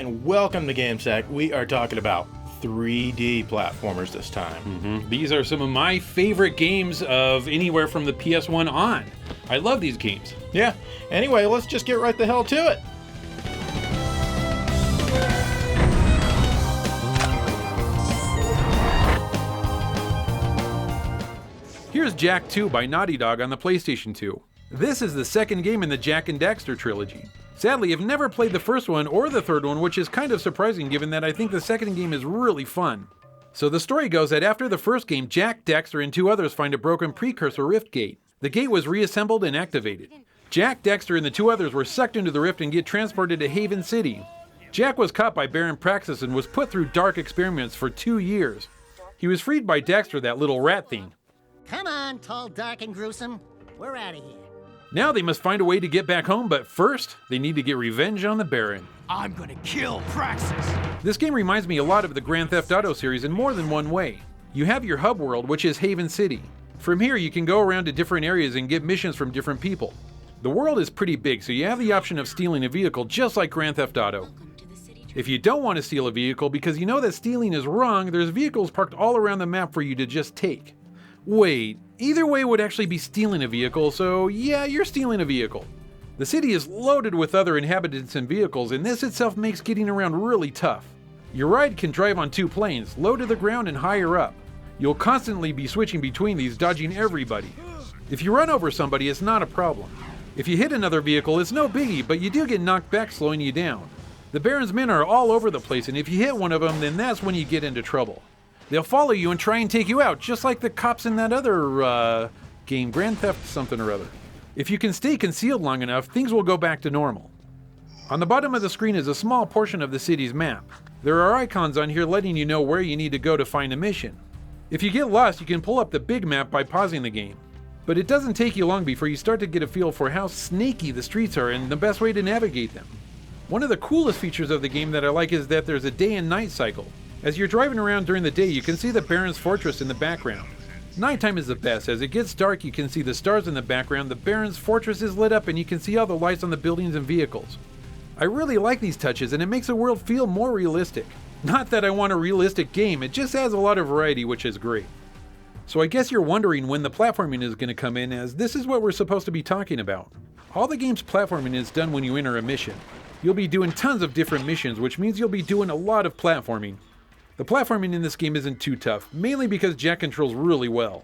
and welcome to GameSack. We are talking about 3D platformers this time. These are some of my favorite games of anywhere from the PS1 on. I love these games. Yeah, anyway, let's just get right the hell to it. Here's Jak 2 by Naughty Dog on the PlayStation 2. This is the second game in the Jak and Daxter trilogy. Sadly, I've never played the first one or the third one, which is kind of surprising given that I think the second game is really fun. So the story goes that after the first game, Jak, Daxter, and two others find a broken precursor rift gate. The gate was reassembled and activated. Jak, Daxter, and the two others were sucked into the rift and get transported to Haven City. Jak was caught by Baron Praxis and was put through dark experiments for 2 years. He was freed by Daxter, that little rat thing. Come on, tall, dark, and gruesome. We're out of here. Now they must find a way to get back home, but first, they need to get revenge on the Baron. I'm gonna kill Praxis! This game reminds me a lot of the Grand Theft Auto series in more than one way. You have your hub world, which is Haven City. From here, you can go around to different areas and get missions from different people. The world is pretty big, so you have the option of stealing a vehicle just like Grand Theft Auto. If you don't want to steal a vehicle because you know that stealing is wrong, there's vehicles parked all around the map for you to just take. Wait, either way would actually be stealing a vehicle, so yeah, you're stealing a vehicle. The city is loaded with other inhabitants and vehicles, and this itself makes getting around really tough. Your ride can drive on 2 planes, low to the ground and higher up. You'll constantly be switching between these, dodging everybody. If you run over somebody, it's not a problem. If you hit another vehicle, it's no biggie, but you do get knocked back, slowing you down. The Baron's men are all over the place, and if you hit one of them, then that's when you get into trouble. They'll follow you and try and take you out, just like the cops in that other, game, Grand Theft something or other. If you can stay concealed long enough, things will go back to normal. On the bottom of the screen is a small portion of the city's map. There are icons on here letting you know where you need to go to find a mission. If you get lost, you can pull up the big map by pausing the game. But it doesn't take you long before you start to get a feel for how snaky the streets are and the best way to navigate them. One of the coolest features of the game that I like is that there's a day and night cycle. As you're driving around during the day, you can see the Baron's fortress in the background. Nighttime is the best. As it gets dark, you can see the stars in the background, the Baron's fortress is lit up, and you can see all the lights on the buildings and vehicles. I really like these touches, and it makes the world feel more realistic. Not that I want a realistic game, it just adds a lot of variety, which is great. So I guess you're wondering when the platforming is going to come in, as this is what we're supposed to be talking about. All the game's platforming is done when you enter a mission. You'll be doing tons of different missions, which means you'll be doing a lot of platforming. The platforming in this game isn't too tough, mainly because Jak controls really well.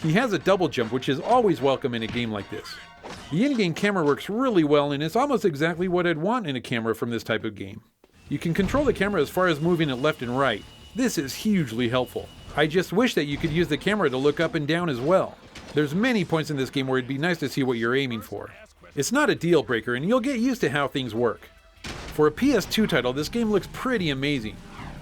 He has a double jump, which is always welcome in a game like this. The in-game camera works really well, and it's almost exactly what I'd want in a camera from this type of game. You can control the camera as far as moving it left and right. This is hugely helpful. I just wish that you could use the camera to look up and down as well. There's many points in this game where it'd be nice to see what you're aiming for. It's not a deal breaker, and you'll get used to how things work. For a PS2 title, this game looks pretty amazing.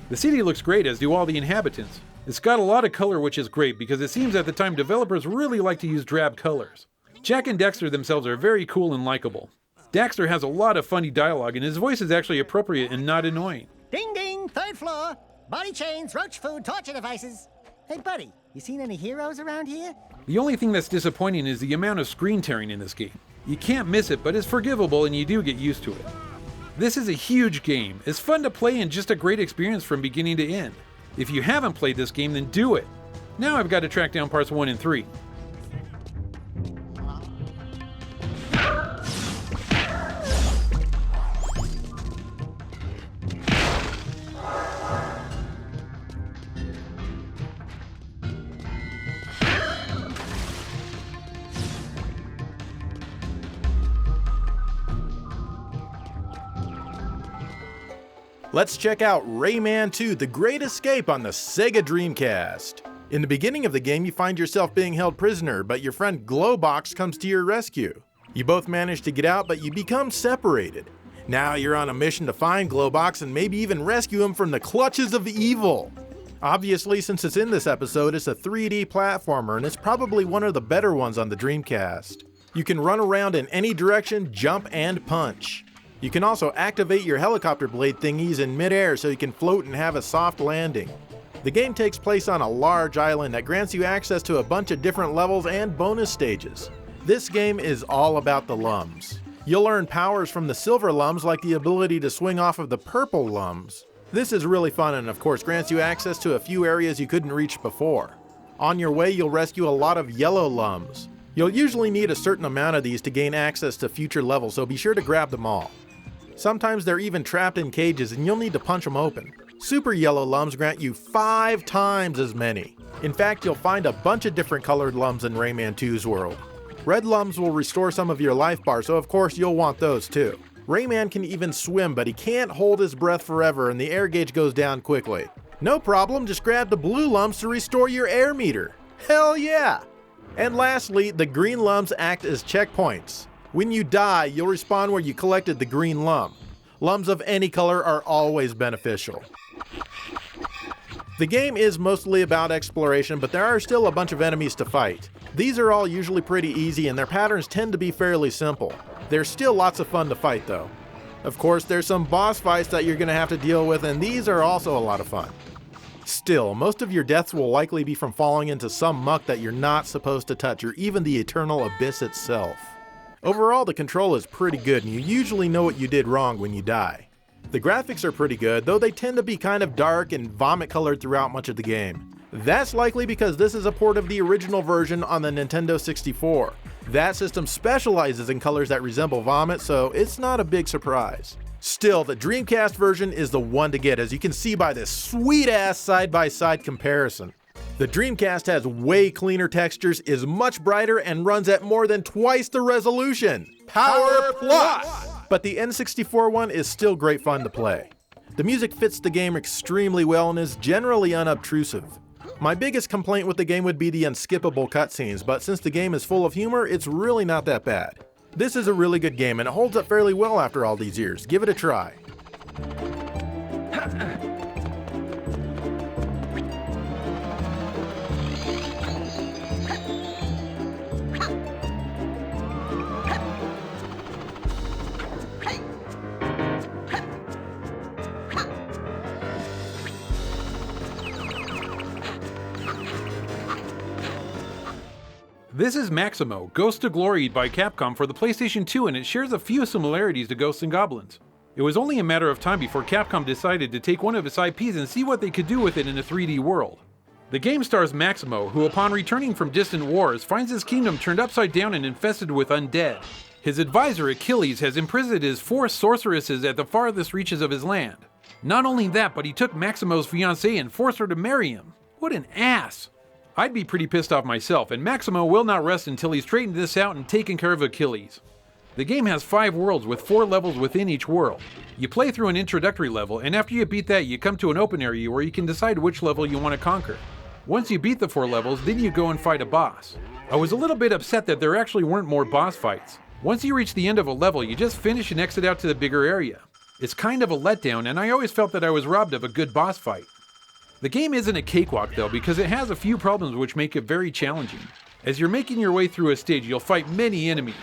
The city looks great, as do all the inhabitants. It's got a lot of color, which is great, because it seems at the time developers really like to use drab colors. Jak and Daxter themselves are very cool and likable. Daxter has a lot of funny dialogue, and his voice is actually appropriate and not annoying. Ding ding, 3rd floor. Body chains, roach food, torture devices. Hey buddy, you seen any heroes around here? The only thing that's disappointing is the amount of screen tearing in this game. You can't miss it, but it's forgivable and you do get used to it. This is a huge game. It's fun to play and just a great experience from beginning to end. If you haven't played this game, then do it. Now I've got to track down parts 1 and 3. Let's check out Rayman 2: The Great Escape on the Sega Dreamcast. In the beginning of the game, you find yourself being held prisoner, but your friend Glowbox comes to your rescue. You both manage to get out, but you become separated. Now you're on a mission to find Glowbox and maybe even rescue him from the clutches of evil. Obviously, since it's in this episode, it's a 3D platformer, and it's probably one of the better ones on the Dreamcast. You can run around in any direction, jump, and punch. You can also activate your helicopter blade thingies in midair so you can float and have a soft landing. The game takes place on a large island that grants you access to a bunch of different levels and bonus stages. This game is all about the lums. You'll earn powers from the silver lums like the ability to swing off of the purple lums. This is really fun and of course grants you access to a few areas you couldn't reach before. On your way you'll rescue a lot of yellow lums. You'll usually need a certain amount of these to gain access to future levels, so be sure to grab them all. Sometimes they're even trapped in cages and you'll need to punch them open. Super yellow lums grant you 5 times as many. In fact, you'll find a bunch of different colored lums in Rayman 2's world. Red lums will restore some of your life bar, so of course you'll want those too. Rayman can even swim, but he can't hold his breath forever and the air gauge goes down quickly. No problem, just grab the blue lums to restore your air meter. Hell yeah! And lastly, the green lums act as checkpoints. When you die, you'll respawn where you collected the green lum. Lums of any color are always beneficial. The game is mostly about exploration, but there are still a bunch of enemies to fight. These are all usually pretty easy and their patterns tend to be fairly simple. There's still lots of fun to fight though. Of course, there's some boss fights that you're going to have to deal with, and these are also a lot of fun. Still, most of your deaths will likely be from falling into some muck that you're not supposed to touch, or even the eternal abyss itself. Overall, the control is pretty good, and you usually know what you did wrong when you die. The graphics are pretty good, though they tend to be kind of dark and vomit-colored throughout much of the game. That's likely because this is a port of the original version on the Nintendo 64. That system specializes in colors that resemble vomit, so it's not a big surprise. Still, the Dreamcast version is the one to get, as you can see by this sweet-ass side-by-side comparison. The Dreamcast has way cleaner textures, is much brighter, and runs at more than twice the resolution. Power Plus! But the N64 one is still great fun to play. The music fits the game extremely well and is generally unobtrusive. My biggest complaint with the game would be the unskippable cutscenes, but since the game is full of humor, it's really not that bad. This is a really good game and it holds up fairly well after all these years. Give it a try. This is Maximo, Ghost to Glory by Capcom for the PlayStation 2, and it shares a few similarities to Ghosts and Goblins. It was only a matter of time before Capcom decided to take one of its IPs and see what they could do with it in a 3D world. The game stars Maximo, who upon returning from distant wars finds his kingdom turned upside down and infested with undead. His advisor Achilles has imprisoned his 4 sorceresses at the farthest reaches of his land. Not only that, but he took Maximo's fiancée and forced her to marry him. What an ass! I'd be pretty pissed off myself, and Maximo will not rest until he's straightened this out and taken care of Achilles. The game has 5 worlds with 4 levels within each world. You play through an introductory level, and after you beat that you come to an open area where you can decide which level you want to conquer. Once you beat the 4 levels, then you go and fight a boss. I was a little bit upset that there actually weren't more boss fights. Once you reach the end of a level, you just finish and exit out to the bigger area. It's kind of a letdown, and I always felt that I was robbed of a good boss fight. The game isn't a cakewalk though, because it has a few problems which make it very challenging. As you're making your way through a stage, you'll fight many enemies.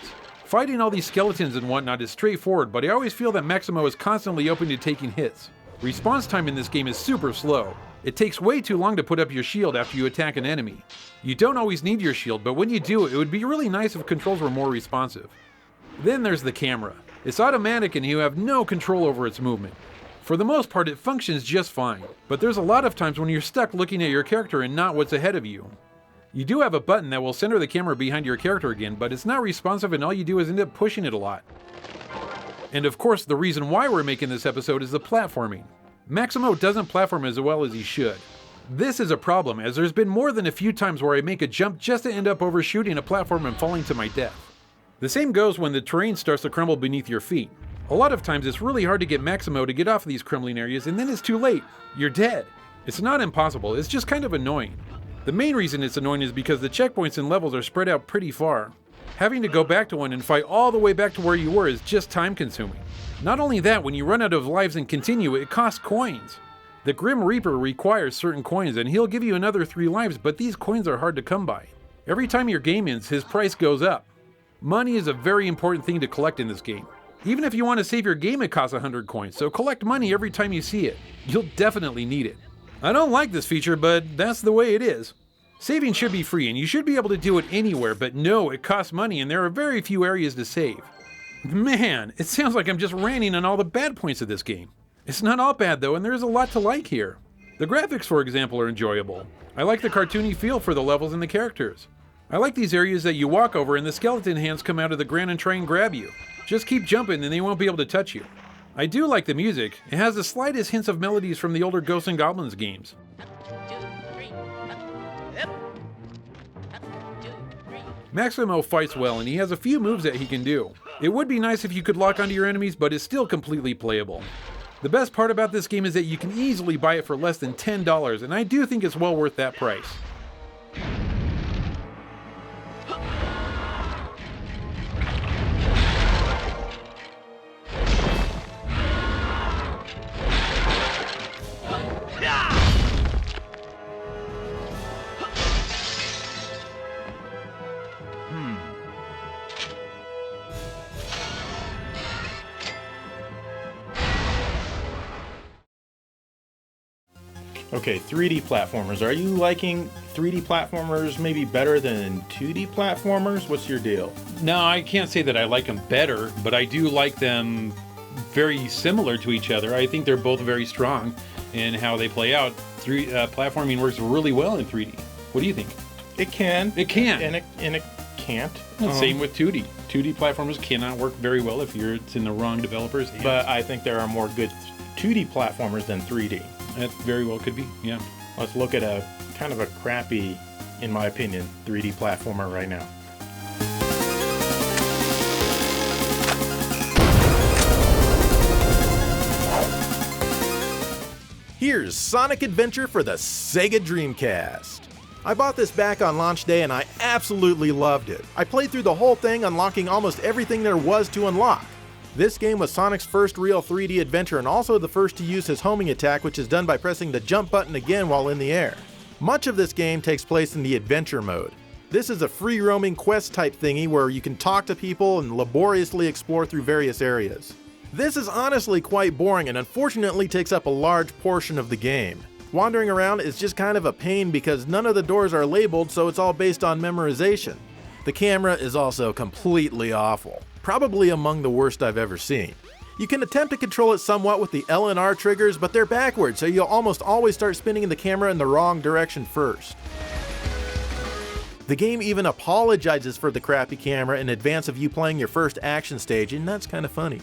Fighting all these skeletons and whatnot is straightforward, but I always feel that Maximo is constantly open to taking hits. Response time in this game is super slow. It takes way too long to put up your shield after you attack an enemy. You don't always need your shield, but when you do, it would be really nice if controls were more responsive. Then there's the camera. It's automatic and you have no control over its movement. For the most part, it functions just fine, but there's a lot of times when you're stuck looking at your character and not what's ahead of you. You do have a button that will center the camera behind your character again, but it's not responsive and all you do is end up pushing it a lot. And of course, the reason why we're making this episode is the platforming. Maximo doesn't platform as well as he should. This is a problem, as there's been more than a few times where I make a jump just to end up overshooting a platform and falling to my death. The same goes when the terrain starts to crumble beneath your feet. A lot of times it's really hard to get Maximo to get off of these crumbling areas and then it's too late. You're dead. It's not impossible, it's just kind of annoying. The main reason it's annoying is because the checkpoints and levels are spread out pretty far. Having to go back to one and fight all the way back to where you were is just time consuming. Not only that, when you run out of lives and continue, it costs coins. The Grim Reaper requires certain coins and he'll give you another 3 lives, but these coins are hard to come by. Every time your game ends, his price goes up. Money is a very important thing to collect in this game. Even if you want to save your game, it costs 100 coins, so collect money every time you see it. You'll definitely need it. I don't like this feature, but that's the way it is. Saving should be free, and you should be able to do it anywhere, but no, it costs money and there are very few areas to save. Man, it sounds like I'm just ranting on all the bad points of this game. It's not all bad though, and there's a lot to like here. The graphics, for example, are enjoyable. I like the cartoony feel for the levels and the characters. I like these areas that you walk over and the skeleton hands come out of the ground and try and grab you. Just keep jumping and they won't be able to touch you. I do like the music. It has the slightest hints of melodies from the older Ghosts and Goblins games. Maximo fights well and he has a few moves that he can do. It would be nice if you could lock onto your enemies, but it's still completely playable. The best part about this game is that you can easily buy it for less than $10, and I do think it's well worth that price. Okay, 3D platformers. Are you liking 3D platformers maybe better than 2D platformers? What's your deal? No, I can't say that I like them better, but I do like them very similar to each other. I think they're both very strong in how they play out. Platforming works really well in 3D. What do you think? It can. It can. And it can't. Same with 2D. 2D platformers cannot work very well if it's in the wrong developer's hands. But I think there are more good 2D platformers than 3D. That very well could be, yeah. Let's look at a kind of a crappy, in my opinion, 3D platformer right now. Here's Sonic Adventure for the Sega Dreamcast. I bought this back on launch day and I absolutely loved it. I played through the whole thing, unlocking almost everything there was to unlock. This game was Sonic's first real 3D adventure and also the first to use his homing attack, which is done by pressing the jump button again while in the air. Much of this game takes place in the adventure mode. This is a free roaming quest type thingy where you can talk to people and laboriously explore through various areas. This is honestly quite boring and unfortunately takes up a large portion of the game. Wandering around is just kind of a pain because none of the doors are labeled, so it's all based on memorization. The camera is also completely awful. Probably among the worst I've ever seen. You can attempt to control it somewhat with the L and R triggers, but they're backwards, so you'll almost always start spinning the camera in the wrong direction first. The game even apologizes for the crappy camera in advance of you playing your first action stage, and that's kind of funny.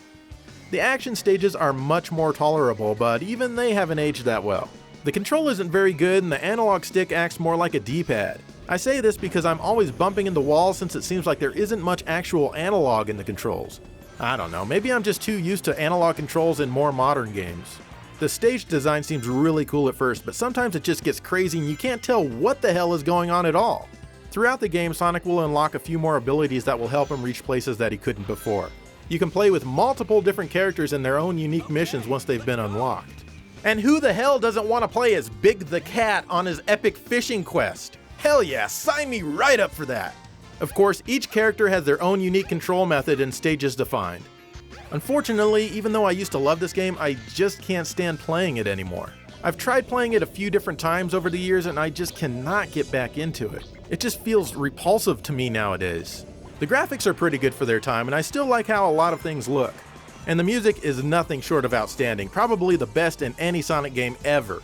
The action stages are much more tolerable, but even they haven't aged that well. The control isn't very good, and the analog stick acts more like a D-pad. I say this because I'm always bumping into walls since it seems like there isn't much actual analog in the controls. I don't know, maybe I'm just too used to analog controls in more modern games. The stage design seems really cool at first, but sometimes it just gets crazy and you can't tell what the hell is going on at all. Throughout the game, Sonic will unlock a few more abilities that will help him reach places that he couldn't before. You can play with multiple different characters in their own unique missions once they've been unlocked. And who the hell doesn't want to play as Big the Cat on his epic fishing quest? Hell yeah, sign me right up for that! Of course, each character has their own unique control method and stages defined. Unfortunately, even though I used to love this game, I just can't stand playing it anymore. I've tried playing it a few different times over the years and I just cannot get back into it. It just feels repulsive to me nowadays. The graphics are pretty good for their time and I still like how a lot of things look. And the music is nothing short of outstanding, probably the best in any Sonic game ever.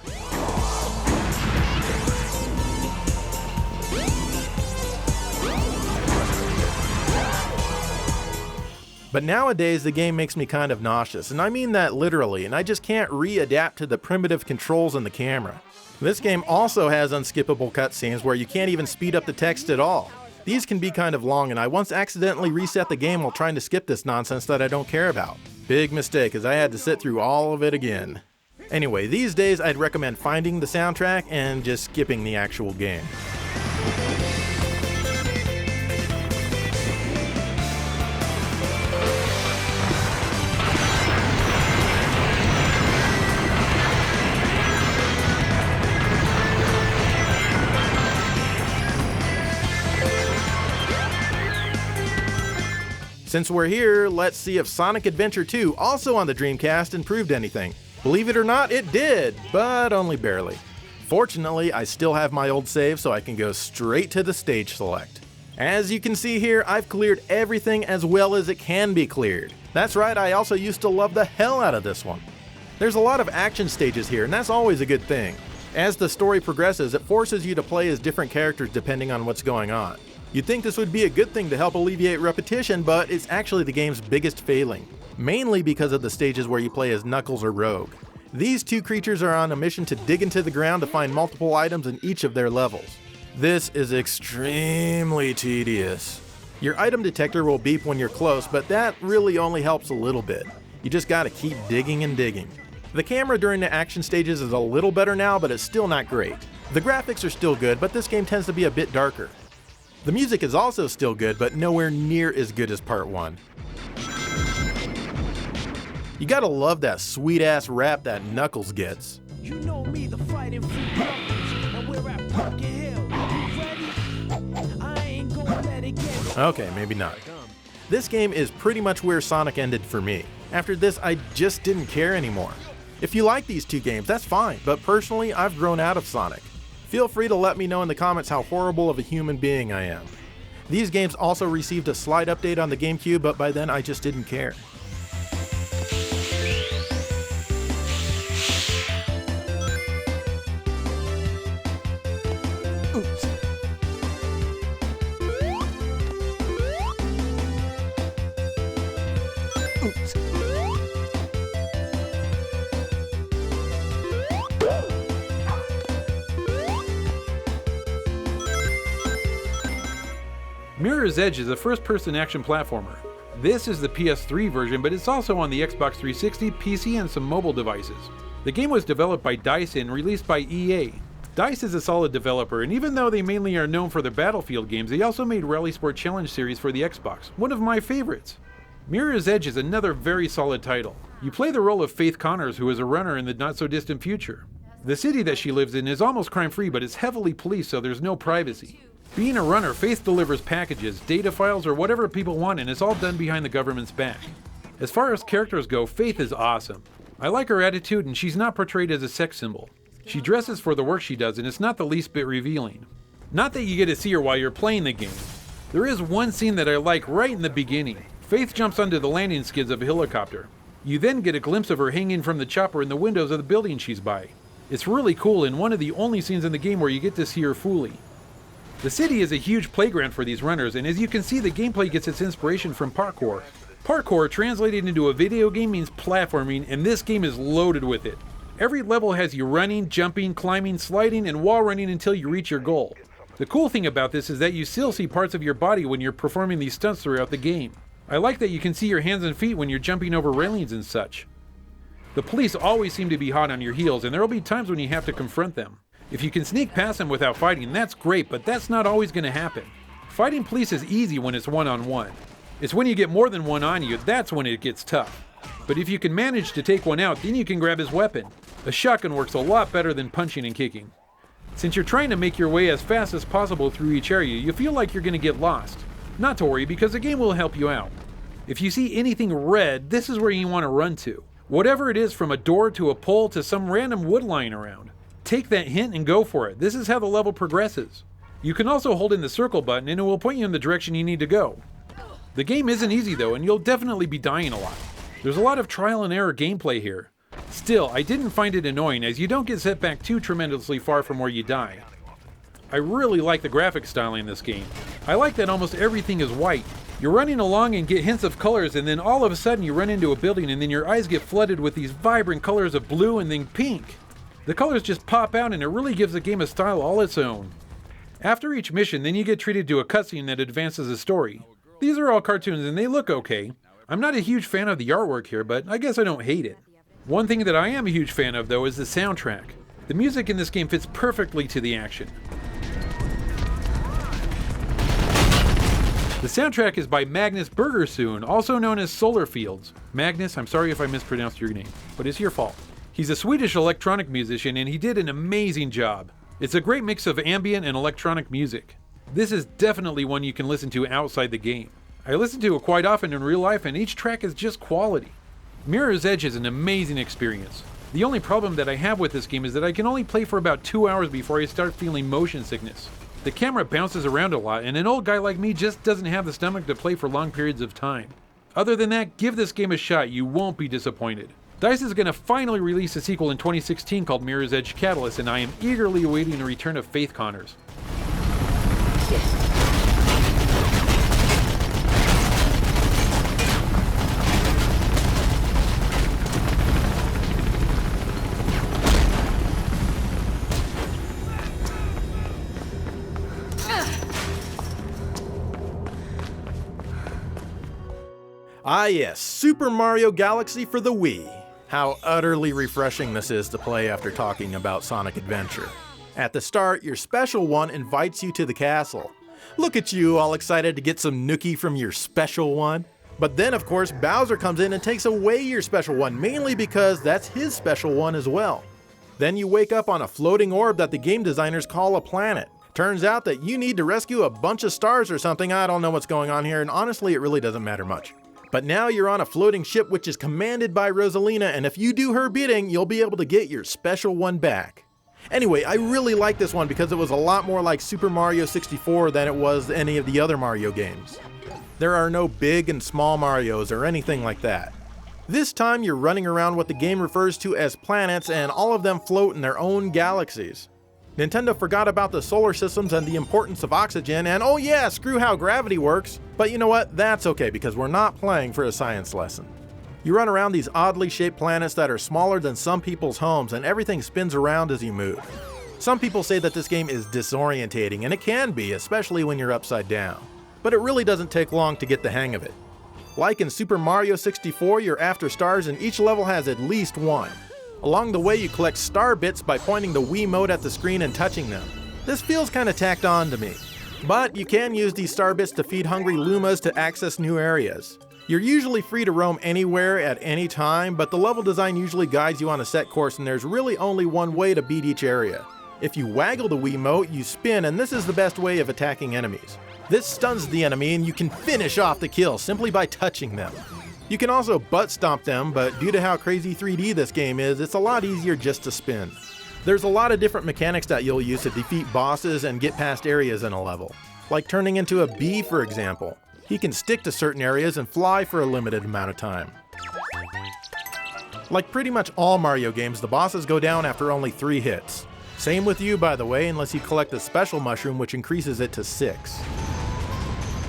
But nowadays, the game makes me kind of nauseous, and I mean that literally, and I just can't readapt to the primitive controls in the camera. This game also has unskippable cutscenes where you can't even speed up the text at all. These can be kind of long, and I once accidentally reset the game while trying to skip this nonsense that I don't care about. Big mistake, as I had to sit through all of it again. Anyway, these days I'd recommend finding the soundtrack and just skipping the actual game. Since we're here, let's see if Sonic Adventure 2, also on the Dreamcast, improved anything. Believe it or not, it did, but only barely. Fortunately, I still have my old save, so I can go straight to the stage select. As you can see here, I've cleared everything as well as it can be cleared. That's right, I also used to love the hell out of this one. There's a lot of action stages here, and that's always a good thing. As the story progresses, it forces you to play as different characters depending on what's going on. You'd think this would be a good thing to help alleviate repetition, but it's actually the game's biggest failing, mainly because of the stages where you play as Knuckles or Rogue. These two creatures are on a mission to dig into the ground to find multiple items in each of their levels. This is extremely tedious. Your item detector will beep when you're close, but that really only helps a little bit. You just gotta keep digging and digging. The camera during the action stages is a little better now, but it's still not great. The graphics are still good, but this game tends to be a bit darker. The music is also still good, but nowhere near as good as Part 1. You gotta love that sweet-ass rap that Knuckles gets. You know me, the fighting free brothers, and we're at Pumpkin Hill. You ready? I ain't gonna let it get. Okay, maybe not. This game is pretty much where Sonic ended for me. After this, I just didn't care anymore. If you like these two games, that's fine, but personally, I've grown out of Sonic. Feel free to let me know in the comments how horrible of a human being I am. These games also received a slight update on the GameCube, but by then I just didn't care. Oops. Oops. Mirror's Edge is a first-person action platformer. This is the PS3 version, but it's also on the Xbox 360, PC, and some mobile devices. The game was developed by DICE and released by EA. DICE is a solid developer, and even though they mainly are known for their Battlefield games, they also made Rally Sport Challenge series for the Xbox, one of my favorites. Mirror's Edge is another very solid title. You play the role of Faith Connors, who is a runner in the not-so-distant future. The city that she lives in is almost crime-free, but it's heavily policed, so there's no privacy. Being a runner, Faith delivers packages, data files, or whatever people want, and it's all done behind the government's back. As far as characters go, Faith is awesome. I like her attitude, and she's not portrayed as a sex symbol. She dresses for the work she does, and it's not the least bit revealing. Not that you get to see her while you're playing the game. There is one scene that I like right in the beginning. Faith jumps onto the landing skids of a helicopter. You then get a glimpse of her hanging from the chopper in the windows of the building she's by. It's really cool, and one of the only scenes in the game where you get to see her fully. The city is a huge playground for these runners, and as you can see, the gameplay gets its inspiration from parkour. Parkour, translated into a video game, means platforming, and this game is loaded with it. Every level has you running, jumping, climbing, sliding, and wall running until you reach your goal. The cool thing about this is that you still see parts of your body when you're performing these stunts throughout the game. I like that you can see your hands and feet when you're jumping over railings and such. The police always seem to be hot on your heels, and there will be times when you have to confront them. If you can sneak past them without fighting, that's great, but that's not always going to happen. Fighting police is easy when it's one-on-one. It's when you get more than one on you, that's when it gets tough. But if you can manage to take one out, then you can grab his weapon. A shotgun works a lot better than punching and kicking. Since you're trying to make your way as fast as possible through each area, you feel like you're going to get lost. Not to worry, because the game will help you out. If you see anything red, this is where you want to run to. Whatever it is, from a door to a pole to some random wood lying around. Take that hint and go for it. This is how the level progresses. You can also hold in the circle button and it will point you in the direction you need to go. The game isn't easy though, and you'll definitely be dying a lot. There's a lot of trial and error gameplay here. Still, I didn't find it annoying as you don't get set back too tremendously far from where you die. I really like the graphic styling in this game. I like that almost everything is white. You're running along and get hints of colors, and then all of a sudden you run into a building and then your eyes get flooded with these vibrant colors of blue and then pink. The colors just pop out and it really gives the game a style all its own. After each mission, then you get treated to a cutscene that advances the story. These are all cartoons and they look okay. I'm not a huge fan of the artwork here, but I guess I don't hate it. One thing that I am a huge fan of though is the soundtrack. The music in this game fits perfectly to the action. The soundtrack is by Magnus Bergersoon, also known as Solar Fields. Magnus, I'm sorry if I mispronounced your name, but it's your fault. He's a Swedish electronic musician and he did an amazing job. It's a great mix of ambient and electronic music. This is definitely one you can listen to outside the game. I listen to it quite often in real life and each track is just quality. Mirror's Edge is an amazing experience. The only problem that I have with this game is that I can only play for about 2 hours before I start feeling motion sickness. The camera bounces around a lot, and an old guy like me just doesn't have the stomach to play for long periods of time. Other than that, give this game a shot, you won't be disappointed. DICE is going to finally release a sequel in 2016 called Mirror's Edge Catalyst, and I am eagerly awaiting the return of Faith Connors. Ah yes, Super Mario Galaxy for the Wii. How utterly refreshing this is to play after talking about Sonic Adventure. At the start, your special one invites you to the castle. Look at you, all excited to get some nookie from your special one. But then of course, Bowser comes in and takes away your special one, mainly because that's his special one as well. Then you wake up on a floating orb that the game designers call a planet. Turns out that you need to rescue a bunch of stars or something. I don't know what's going on here, and honestly it really doesn't matter much. But now you're on a floating ship which is commanded by Rosalina, and if you do her bidding, you'll be able to get your special one back. Anyway, I really like this one because it was a lot more like Super Mario 64 than it was any of the other Mario games. There are no big and small Marios or anything like that. This time you're running around what the game refers to as planets, and all of them float in their own galaxies. Nintendo forgot about the solar systems and the importance of oxygen, and oh yeah, screw how gravity works. But you know what, that's okay because we're not playing for a science lesson. You run around these oddly shaped planets that are smaller than some people's homes, and everything spins around as you move. Some people say that this game is disorientating, and it can be, especially when you're upside down. But it really doesn't take long to get the hang of it. Like in Super Mario 64, you're after stars and each level has at least one. Along the way, you collect star bits by pointing the Wiimote at the screen and touching them. This feels kinda tacked on to me. But you can use these star bits to feed hungry Lumas to access new areas. You're usually free to roam anywhere at any time, but the level design usually guides you on a set course, and there's really only one way to beat each area. If you waggle the Wiimote, you spin, and this is the best way of attacking enemies. This stuns the enemy, and you can finish off the kill simply by touching them. You can also butt stomp them, but due to how crazy 3D this game is, it's a lot easier just to spin. There's a lot of different mechanics that you'll use to defeat bosses and get past areas in a level. Like turning into a bee, for example. He can stick to certain areas and fly for a limited amount of time. Like pretty much all Mario games, the bosses go down after only 3 hits. Same with you, by the way, unless you collect the special mushroom, which increases it to 6.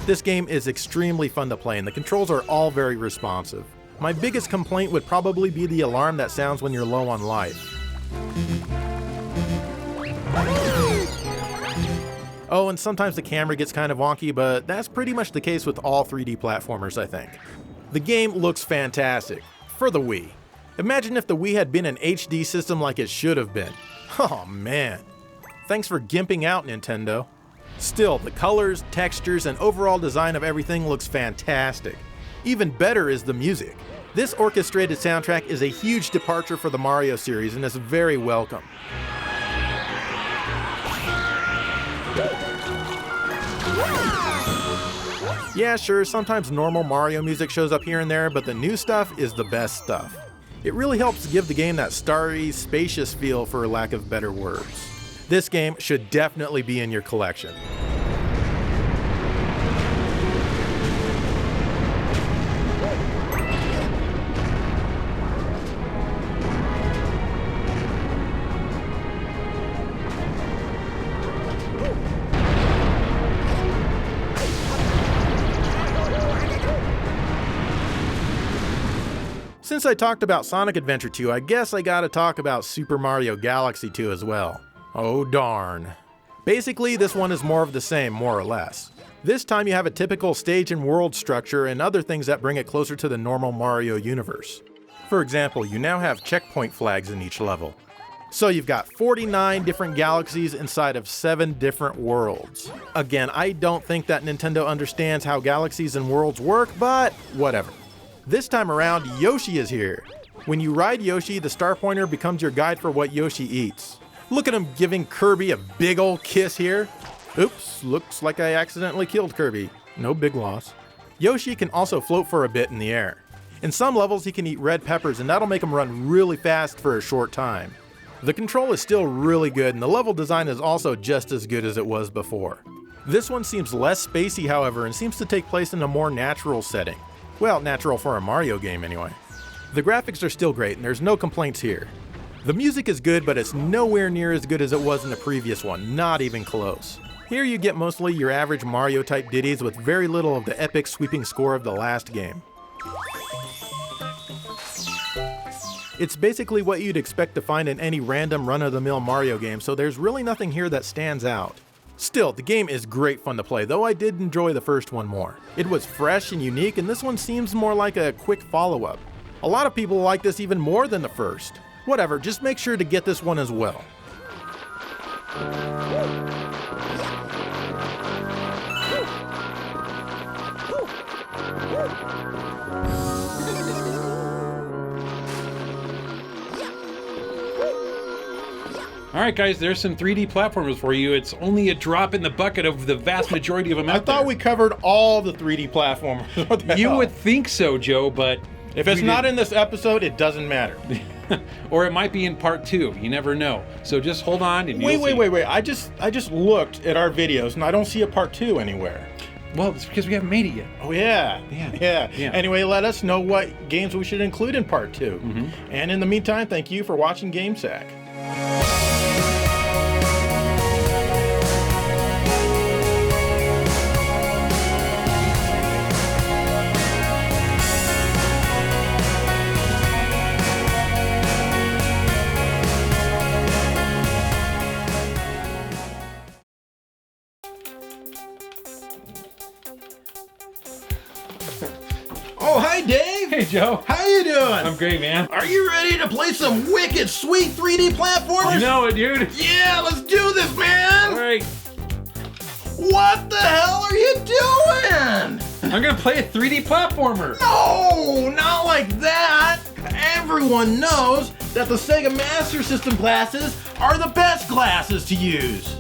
This game is extremely fun to play, and the controls are all very responsive. My biggest complaint would probably be the alarm that sounds when you're low on life. Oh, and sometimes the camera gets kind of wonky, but that's pretty much the case with all 3D platformers, I think. The game looks fantastic. For the Wii. Imagine if the Wii had been an HD system like it should have been. Oh man. Thanks for gimping out, Nintendo. Still, the colors, textures, and overall design of everything looks fantastic. Even better is the music. This orchestrated soundtrack is a huge departure for the Mario series and is very welcome. Yeah, sure, sometimes normal Mario music shows up here and there, but the new stuff is the best stuff. It really helps give the game that starry, spacious feel, for lack of better words. This game should definitely be in your collection. Since I talked about Sonic Adventure 2, I guess I gotta talk about Super Mario Galaxy 2 as well. Oh darn. Basically, this one is more of the same, more or less. This time you have a typical stage and world structure and other things that bring it closer to the normal Mario universe. For example, you now have checkpoint flags in each level. So you've got 49 different galaxies inside of 7 different worlds. Again, I don't think that Nintendo understands how galaxies and worlds work, but whatever. This time around, Yoshi is here. When you ride Yoshi, the star pointer becomes your guide for what Yoshi eats. Look at him giving Kirby a big ol' kiss here. Oops, looks like I accidentally killed Kirby. No big loss. Yoshi can also float for a bit in the air. In some levels, he can eat red peppers, and that'll make him run really fast for a short time. The control is still really good, and the level design is also just as good as it was before. This one seems less spacey, however, and seems to take place in a more natural setting. Well, natural for a Mario game anyway. The graphics are still great, and there's no complaints here. The music is good, but it's nowhere near as good as it was in the previous one, not even close. Here you get mostly your average Mario-type ditties with very little of the epic sweeping score of the last game. It's basically what you'd expect to find in any random run-of-the-mill Mario game, so there's really nothing here that stands out. Still, the game is great fun to play, though I did enjoy the first one more. It was fresh and unique, and this one seems more like a quick follow-up. A lot of people like this even more than the first. Whatever, just make sure to get this one as well. Alright guys, there's some 3D platformers for you. It's only a drop in the bucket of the vast majority of them out there. I thought we covered all the 3D platformers. What the You hell? would think so, Joe, but... If it's not in this episode, it doesn't matter. Or it might be in part 2. You never know. So just hold on and Wait. I just looked at our videos and I don't see a part 2 anywhere. Well, it's because we haven't made it yet. Oh yeah. Anyway, let us know what games we should include in part 2. And in the meantime, thank you for watching GameSack. Oh, hi Dave! Hey, Joe. How you doing? I'm great, man. Are you ready to play some wicked sweet 3D platformers? You know it, dude. Yeah, let's do this, man! Alright. What the hell are you doing? I'm gonna play a 3D platformer. No, not like that. Everyone knows that the Sega Master System glasses are the best glasses to use.